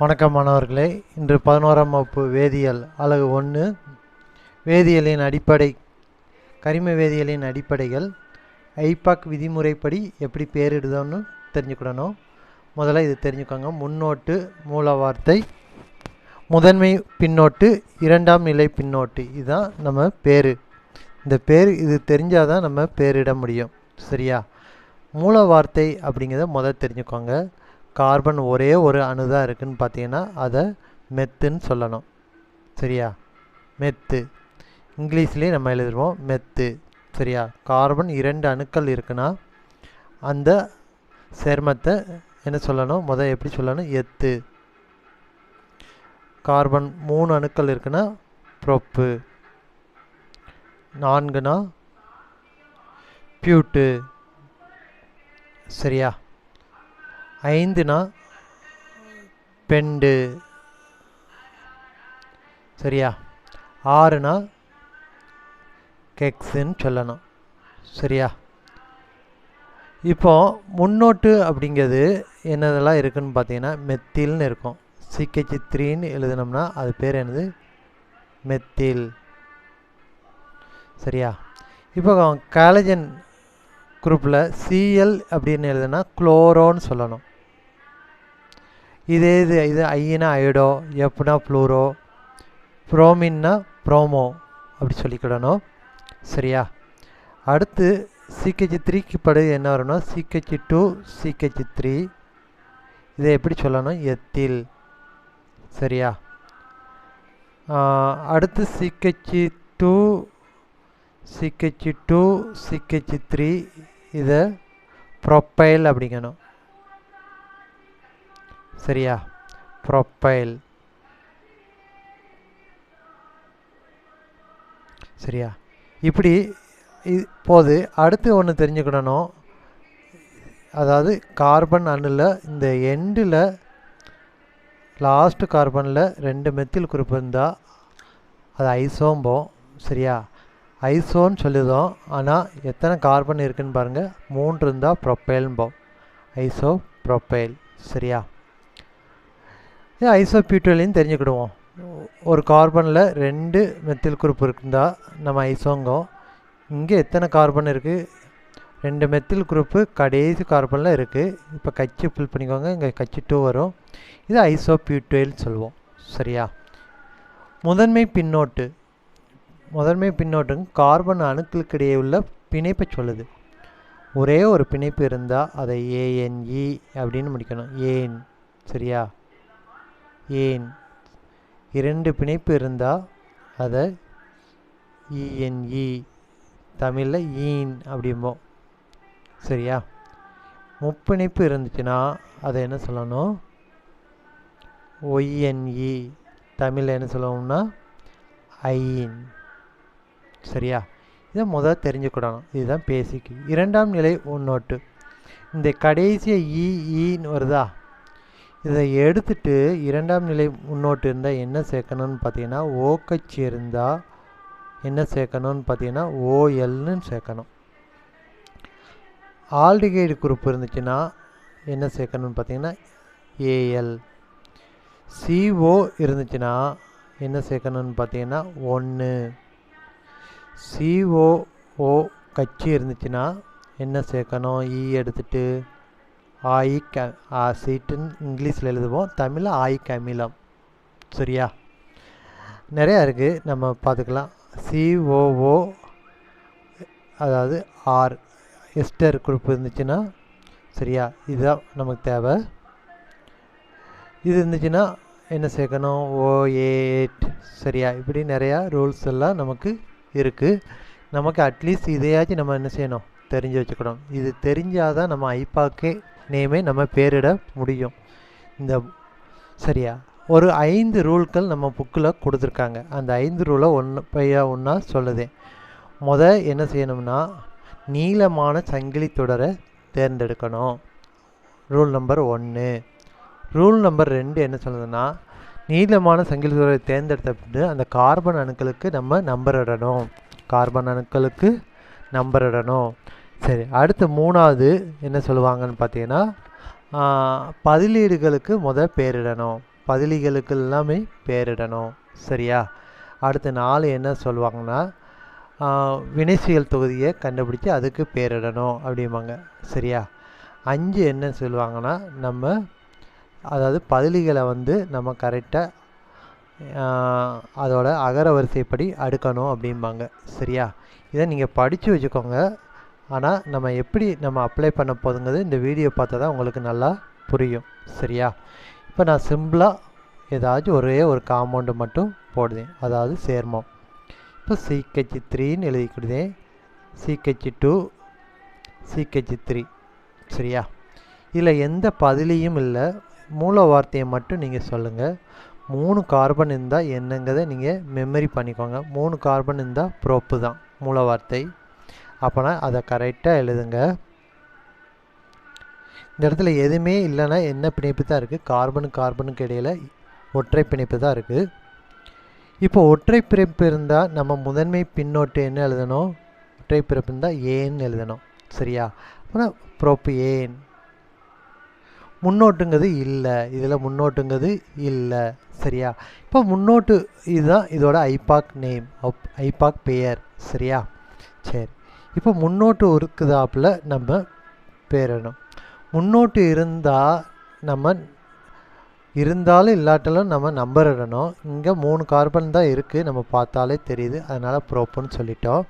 வணக்கம் மாணவர்களே. இன்று 11ஆம் வகுப்பு வேதியியல் அலகு 1 வேதியியலின் அடிப்படை கரிம வேதியியலின் அடிப்படைகள் ஐபாக் விதிமுறைப்படி எப்படி பேரிடுதோன்னு தெரிஞ்சுக்கிடணும். முதல்ல இது தெரிஞ்சுக்கோங்க. முன்னோட்டு, மூல வார்த்தை, முதன்மை பின்னோட்டு, இரண்டாம் நிலை பின்னோட்டு, இதுதான் நம்ம பேர். இந்த பேர் இது தெரிஞ்சால் தான் நம்ம பேரிட முடியும். சரியா? மூல வார்த்தை அப்படிங்கிறத முதல் தெரிஞ்சுக்கோங்க. கார்பன் ஒரே ஒரு அணு தான் இருக்குதுன்னு பார்த்தீங்கன்னா அதை மெத்துன்னு சொல்லணும். சரியா? மெத்து இங்கிலீஷ்லேயே நம்ம எழுதுவோம் மெத்து. சரியா? கார்பன் 2 அணுக்கள் இருக்குன்னா அந்த சேர்மத்தை என்ன சொல்லணும்? முதல் எப்படி சொல்லணும்? எத்து. கார்பன் 3 அணுக்கள் இருக்குன்னா ப்ரோப்பு. 4னா பியூட்டு. சரியா? 5னா பெண்டு. சரியா? 6னா கெக்ஸுன்னு சொல்லணும். சரியா? இப்போ முன்னோட்டு அப்படிங்கிறது என்னதெல்லாம் இருக்குதுன்னு பார்த்தீங்கன்னா மெத்தில்னு இருக்கும். CH3ன்னு எழுதினோம்னா அது பேர் என்னது? மெத்தில். சரியா? இப்போ காலேஜன் குரூப்பில் Cl அப்படின்னு எழுதுனா குளோரோன்னு சொல்லணும். இது ஐனா அயோடோ, எஃப்னா ஃப்ளூரோ, ப்ரோமின்னா ப்ரோமோ அப்படி சொல்லிக்கிடணும். சரியா? அடுத்து CH3க்கு படு என்ன வரும்னா CH2 CH3. இதை எப்படி சொல்லணும்? எத்தில். சரியா? அடுத்து CH2 CH3 இதை ப்ரொப்பைல் அப்படிங்கணும். சரியா? ப்ரொப்பைல். சரியா? இப்படி போது அடுத்து ஒன்று தெரிஞ்சுக்கிடணும். அதாவது கார்பன் அணுவில் இந்த எண்டில் லாஸ்ட்டு கார்பனில் 2 மெத்தில் குரூப் இருந்தால் அது ஐசோம்போம். சரியா? ஐசோன்னு சொல்லுதோம். ஆனால் எத்தனை கார்பன் இருக்குதுன்னு பாருங்கள். 3 இருந்தால் ப்ரொப்பைல்ம்போம். Iso profile. சரியா? ஐசோபியூட்டலின்னு தெரிஞ்சுக்கிடுவோம். ஒரு கார்பனில் 2 மெத்தில் குரூப் இருந்தால் நம்ம ஐசோங்கோ. இங்கே எத்தனை கார்பன் இருக்குது? 2 மெத்தில் குரூப்பு கடைசி கார்பனில் இருக்குது. இப்போ கட்சி ஃபில் பண்ணிக்கோங்க. இங்கே கட்சி 2 வரும். இது ஐசோபியூட்டைல்னு சொல்லுவோம். சரியா? முதன்மை பின்னோட்டுங்க கார்பன் அணுக்களுக்கு இடையே உள்ள பிணைப்பை சொல்லுது. ஒரே ஒரு பிணைப்பு இருந்தால் அதை ANE அப்படின்னு முடிக்கணும். ஏன். சரியா? ஏன். 2 பிணைப்பு இருந்தால் அதை ENE, தமிழில் ஈன் அப்படிம்போம். சரியா? முப்பிணைப்பு இருந்துச்சுன்னா அதை என்ன சொல்லணும்? ONE, தமிழில் என்ன சொல்லுவோம்னா ஐன். சரியா? இதை முதல் தெரிஞ்சுக்கிடணும். இதுதான் பேசிக். இரண்டாம் நிலை முன்னோட்டு. இந்த கடைசியை ஈன்னு வருதா? இதை எடுத்துட்டு இரண்டாம் நிலை முன்னோட்டு இருந்தால் என்ன சேர்க்கணும்னு பார்த்தீங்கன்னா ஓக்கச்சி இருந்தால் என்ன சேர்க்கணும்னு பார்த்தீங்கன்னா OLன்னு சேர்க்கணும். ஆல்டிகைடு குரூப் இருந்துச்சுன்னா என்ன சேர்க்கணும்னு பார்த்தீங்கன்னா AL. CO இருந்துச்சுன்னா என்ன சேர்க்கணும்னு பார்த்தீங்கன்னா 1. COO கட்சி இருந்துச்சுன்னா என்ன சேர்க்கணும்? எடுத்துட்டு ஆயிக் ஆசிட்னு இங்கிலீஷில் எழுதுவோம். தமிழில் ஆயிக் அமிலம். சரியா? நிறையா இருக்குது, நம்ம பார்த்துக்கலாம். COO அதாவது R எஸ்டர் குரூப் இருந்துச்சுன்னா சரியா? இதுதான் நமக்கு தேவை. இது இருந்துச்சுன்னா என்ன சேர்க்கணும்? OH. சரியா? இப்படி நிறையா ரூல்ஸ் எல்லாம் நமக்கு இருக்குது. நமக்கு அட்லீஸ்ட் இதையாச்சும் நம்ம என்ன செய்யணும்? தெரிஞ்சு வச்சுக்கணும். இது தெரிஞ்சால் தான் நம்ம ஐபாக்கே நேமே நம்ம பேரிட முடியும். இந்த சரியா? ஒரு 5 ரூல்கள் நம்ம புக்கில் கொடுத்துருக்காங்க. அந்த 5 ரூலை ஒன்றா சொல்லுதேன். என்ன செய்யணும்னா நீளமான சங்கிலி தொடரை தேர்ந்தெடுக்கணும். Rule number 1. ரூல் நம்பர் 2 என்ன சொல்லுதுன்னா நீளமான சங்கிலி தொடரை தேர்ந்தெடுத்த அந்த கார்பன் அணுக்களுக்கு நம்ம நம்பர் இடணும். சரி, அடுத்து 3வது என்ன சொல்லுவாங்கன்னு பார்த்தீங்கன்னா பதிலீடுகளுக்கு பேரிடணும். பதிலிகளுக்கு எல்லாமே பேரிடணும். சரியா? அடுத்து 4 என்ன சொல்லுவாங்கன்னா வினைச்சொல் தொகுதியை கண்டுபிடிச்சி அதுக்கு பேரிடணும் அப்படிம்பாங்க. சரியா? 5 என்ன சொல்லுவாங்கன்னா நம்ம அதாவது பதிலிகளை வந்து நம்ம கரெக்டாக அதோட அகர வரிசைப்படி அடுக்கணும் அப்படிம்பாங்க. சரியா? இதை நீங்கள் படித்து வச்சுக்கோங்க. ஆனால் நம்ம எப்படி நம்ம அப்ளை பண்ண போதுங்கிறது இந்த வீடியோ பார்த்தா தான் உங்களுக்கு நல்லா புரியும். சரியா? இப்போ நான் சிம்பிளாக ஏதாச்சும் ஒரே ஒரு காம்பவுண்டு மட்டும் போடுதேன், அதாவது சேர்மம். இப்போ CH3ன்னு எழுதிக்கிடுதேன், CH2, CH3. சரியா? இதில் எந்த பதிலியும் இல்லை, மூல வார்த்தையை மட்டும் நீங்கள் சொல்லுங்கள். 3 கார்பன் இருந்தால் என்னங்கிறத நீங்கள் மெமரி பண்ணிக்கோங்க. 3 கார்பன் இருந்தால் ப்ரோப்பு தான் மூல வார்த்தை. அப்போனா அதை கரெக்டாக எழுதுங்க. இந்த இடத்துல எதுவுமே இல்லைன்னா என்ன பிணைப்பு தான் இருக்குது, கார்பனுக்கு இடையில் ஒற்றை பிணைப்பு தான் இருக்குது. இப்போ ஒற்றை பிறப்பு இருந்தால் நம்ம முதன்மை பின்னோட்டு என்ன எழுதணும், ஒற்றை பிறப்பு இருந்தால் ஏன்னு எழுதணும். சரியா? அப்புறம் ப்ரோப்பு ஏன். முன்னோட்டுங்கிறது இல்லை, இதில் முன்னோட்டுங்கிறது இல்லை. சரியா? இப்போ முன்னோட்டு இதுதான் இதோட ஐபாக் நேம், ஐபாக் பெயர். சரியா? சரி, இப்போ முன்னோட்டு இருக்குதாப்பில் நம்ம பேரணும். முன்னோட்டு இருந்தால் நம்ம இருந்தாலும் இல்லாட்டாலும் நம்ம நம்பர் இடணும். இங்கே 3 கார்பன் தான் இருக்குது, நம்ம பார்த்தாலே தெரியுது, அதனால் ப்ரோப்புன்னு சொல்லிட்டோம்.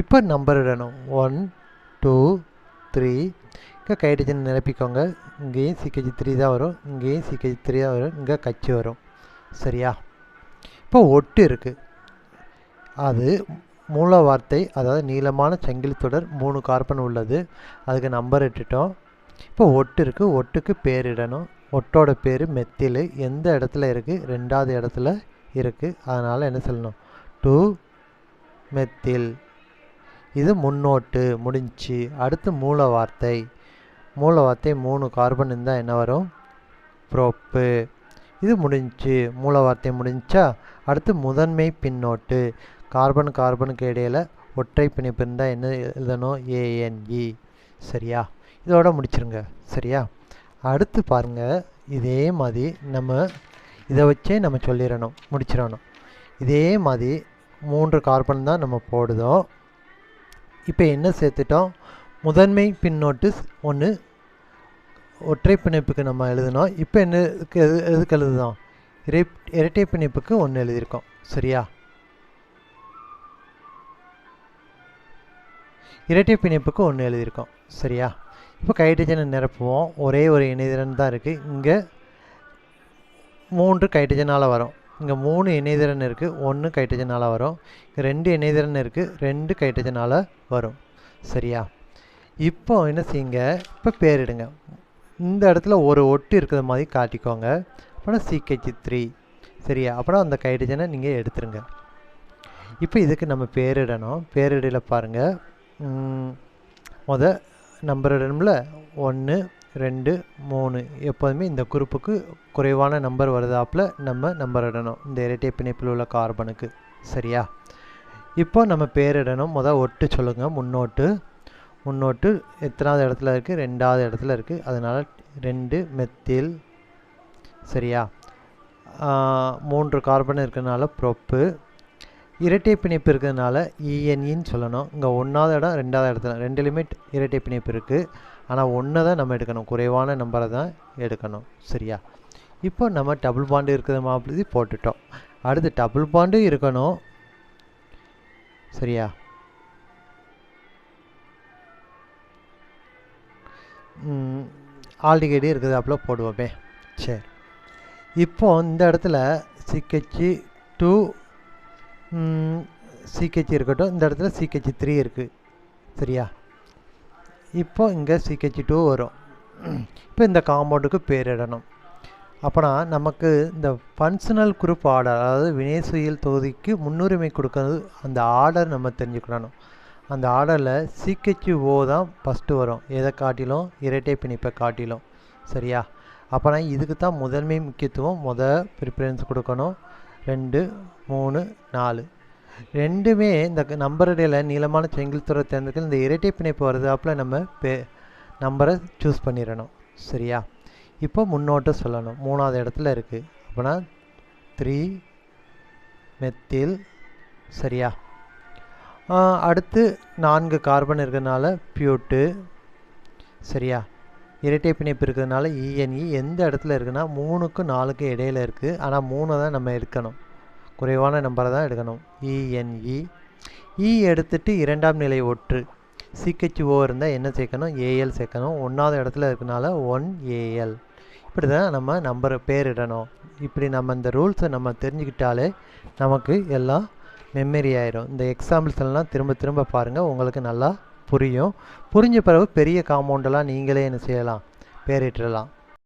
இப்போ நம்பர் இடணும். 1 2 3. இங்கே ஹைட்ரஜன் நிரப்பிக்கோங்க. இங்கேயும் CH3 தான் வரும், இங்கேயும் CH3 தான் வரும், இங்கே கச்சி வரும். சரியா? இப்போ ஒட்டு இருக்குது, அது மூல வார்த்தை, அதாவது நீளமான சங்கிலி தொடர் 3 கார்பன் உள்ளது, அதுக்கு நம்பர் இட்டுட்டோம். இப்போ ஒட்டு இருக்குது, ஒட்டுக்கு பேரிடணும். ஒட்டோட பேர் மெத்தில். எந்த இடத்துல இருக்குது, 2வது இடத்துல இருக்குது, அதனால் என்ன சொல்லணும், 2 மெத்தில். இது முன்னோட்டு முடிஞ்சு. அடுத்து மூல வார்த்தை. மூல வார்த்தை 3 கார்பன் இருந்தால் என்ன வரும், ப்ரோப்பு. இது முடிஞ்சு, மூல வார்த்தை முடிஞ்சா. அடுத்து முதன்மை பின்னோட்டு. கார்பனுக்கு இடையில் ஒற்றை பிணைப்பு இருந்தால் என்ன எழுதணும், ANE. சரியா? இதோட முடிச்சிருங்க. சரியா? அடுத்து பாருங்கள், இதே மாதிரி நம்ம இதை வச்சே நம்ம சொல்லிடணும், முடிச்சிடணும். இதே மாதிரி 3 கார்பன் தான் நம்ம போடுதோம். இப்போ என்ன சேர்த்துட்டோம், முதன்மை பின்னோட்டு 1, ஒற்றை பிணைப்புக்கு நம்ம எழுதணும். இப்போ என்ன எதுக்கு எழுதுதோம், இரட்டை பிணைப்புக்கு 1 எழுதியிருக்கோம். சரியா? இரட்டை பிணைப்புக்கு 1 எழுதியிருக்கோம். சரியா? இப்போ ஹைட்ரஜனை நிரப்புவோம். ஒரே ஒரு இணைதிறன் தான் இருக்குது, இங்கே 3 ஹைட்ரஜனால் வரும். இங்கே 3 இணைதிறன் இருக்குது, 1 ஹைட்ரஜனால் வரும். இங்கே 2 இணைதிறன் இருக்குது, 2 ஹைட்ரஜனால் வரும். சரியா? இப்போ என்ன செய்யுங்க, இப்போ பேரிடுங்க. இந்த இடத்துல ஒரு ஒட்டு இருக்கிற மாதிரி காட்டிக்கோங்க. அப்புறம் CH3. சரியா? அப்புறம் அந்த ஹைட்ரஜனை நீங்கள் எடுத்துருங்க. இப்போ இதுக்கு நம்ம பேரிடணும். பேரிடல பாருங்கள், நம்பர் இடம்ல 1 2 3. எப்போதுமே இந்த குரூப்புக்கு குறைவான நம்பர் வருதாப்பில் நம்ம நம்பர் இடணும், இந்த இரட்டை பிணைப்பில் உள்ள கார்பனுக்கு. சரியா? இப்போ நம்ம பேரிடணும். ஒட்டு சொல்லுங்கள். முன்னோட்டு எத்தனாவது இடத்துல இருக்குது, 2வது இடத்துல இருக்குது, அதனால் 2 மெத்தில். சரியா? 3 கார்பன் இருக்கிறதுனால ப்ரோப்பு. இரட்டை பிணைப்பு இருக்கிறதுனால ENEன்னு சொல்லணும். இங்கே 1வது இடம் 2வது இடத்துல ரெண்டுலேயுமே இரட்டை பிணைப்பு இருக்குது, ஆனால் 1 தான் நம்ம எடுக்கணும், குறைவான நம்பரை தான் எடுக்கணும். சரியா? இப்போ நம்ம டபுள் பாண்டு இருக்கிற மாதிரி போட்டுட்டோம். அடுத்து டபுள் பாண்டு இருக்கணும். சரியா? ஆல்டிகைடு இருக்குதாப்புல போடுவோமே. சரி, இப்போ இந்த இடத்துல CH2 CH இருக்கட்டும், இந்த இடத்துல CH3 இருக்குது. சரியா? இப்போ இங்கே CH2 வரும். இப்போ இந்த காம்பவுண்டுக்கு பேரிடணும். அப்போனா நமக்கு இந்த ஃபங்க்ஷனல் குரூப் ஆர்டர், அதாவது வினைசுயியல் தொகுதிக்கு முன்னுரிமை கொடுக்கறது, அந்த ஆர்டர் நம்ம தெரிஞ்சுக்கணும். அந்த ஆர்டரில் CHO தான் ஃபஸ்ட்டு வரும், எதை காட்டிலும், இரட்டை பிணைப்பை காட்டிலும். சரியா? அப்போனா இதுக்கு தான் முதன்மை முக்கியத்துவம், ப்ரிஃபரன்ஸ் கொடுக்கணும். 2 3 4 ரெண்டுமே இந்த நம்பர் இடையில் நீளமான செங்கில் துறை தேர்ந்தெடுக்க இந்த இரட்டை பிணைப்பு வருதாப்பில் நம்ம நம்பரை சூஸ் பண்ணிடணும். சரியா? இப்போ முன்னோட்டு சொல்லணும், 3வது இடத்துல இருக்குது. அப்போனா 3 மெத்தில். சரியா? அடுத்து 4 கார்பன் இருக்கிறதுனால பியூட்டு. சரியா? இரட்டை பிணைப்பு இருக்கிறதுனால இஎன்இ. எந்த இடத்துல இருக்குன்னா 3க்கும் 4க்கும் இடையில் இருக்குது. ஆனால் 3 தான் நம்ம எடுக்கணும், குறைவான நம்பரை தான் எடுக்கணும். இஎன்இ. எடுத்துட்டு இரண்டாம் நிலை ஒற்று CHO இருந்தால் என்ன சேர்க்கணும்? ஏஎல் சேர்க்கணும். 1வது இடத்துல இருக்கனால 1AL. இப்படி தான் நம்ம நம்பரை பேரிடணும். இப்படி நம்ம இந்த ரூல்ஸை நம்ம தெரிஞ்சுக்கிட்டாலே நமக்கு எல்லாம் மெமரி ஆயிரும். இந்த எக்ஸாம்பிள்ஸ் எல்லாம் திரும்ப திரும்ப பாருங்கள், உங்களுக்கு நல்லா புரியும். புரிஞ்ச பிறகு பெரிய காம்பவுண்டெல்லாம் நீங்களே என்ன செய்யலாம்? பேரிட்டுறலாம்.